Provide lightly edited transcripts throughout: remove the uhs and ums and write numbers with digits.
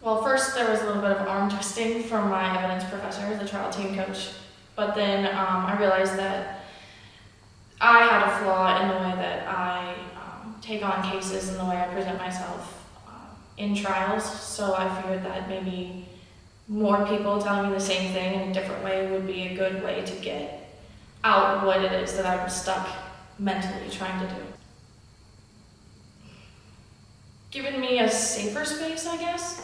Well, first there was a little bit of arm twisting from my evidence professor, the trial team coach, but then I realized that I had a flaw in the way that I take on cases and the way I present myself in trials, so I figured that maybe more people telling me the same thing in a different way would be a good way to get out what it is that I'm stuck mentally trying to do. Given me a safer space, I guess,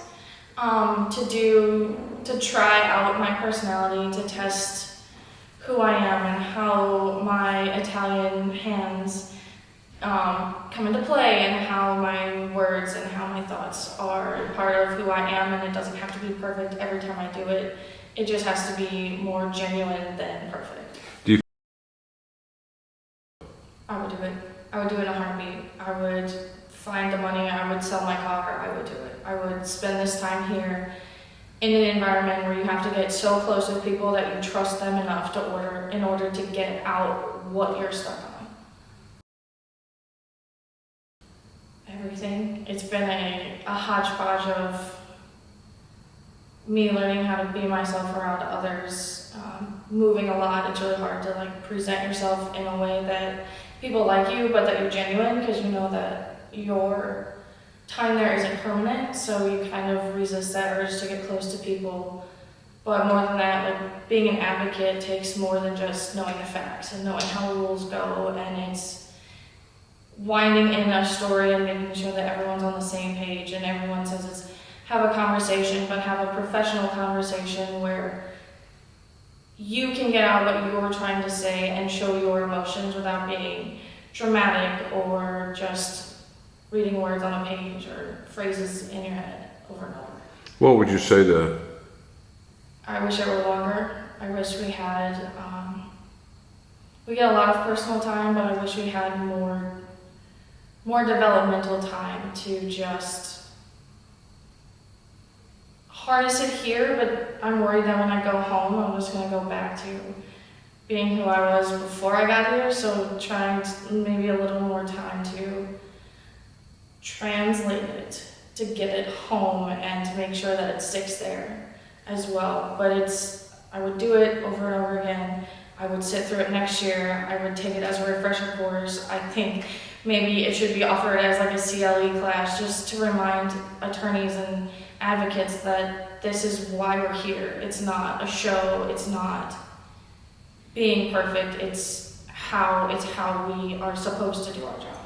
to try out my personality, to test who I am and how my Italian hands come into play, and how my words and how my thoughts are part of who I am, and it doesn't have to be perfect every time I do it. It just has to be more genuine than perfect. I would do it. I would do it in a heartbeat. I would find the money, I would sell my car, I would do it. I would spend this time here in an environment where you have to get so close with people that you trust them enough in order to get out what you're stuck on. Everything. It's been a hodgepodge of me learning how to be myself around others, moving a lot. It's really hard to present yourself in a way that people like you, but that you're genuine, because you know that your time there isn't permanent, so you kind of resist that urge to get close to people. But more than that, being an advocate takes more than just knowing the facts and knowing how rules go, and it's winding in a story and making sure that everyone's on the same page, and everyone says it's have a conversation, but have a professional conversation where you can get out what you're trying to say and show your emotions without being dramatic or just reading words on a page or phrases in your head over and over. What would you say to? I wish it were longer. I wish we had, we get a lot of personal time, but I wish we had more developmental time to just harness it here, but I'm worried that when I go home, I'm just gonna go back to being who I was before I got here, so trying maybe a little more time to translate it, to get it home, and to make sure that it sticks there as well. But I would do it over and over again. I would sit through it next year. I would take it as a refresher course. I think maybe it should be offered as a CLE class, just to remind attorneys and advocates that this is why we're here. It's not a show. It's not being perfect. It's how we are supposed to do our job.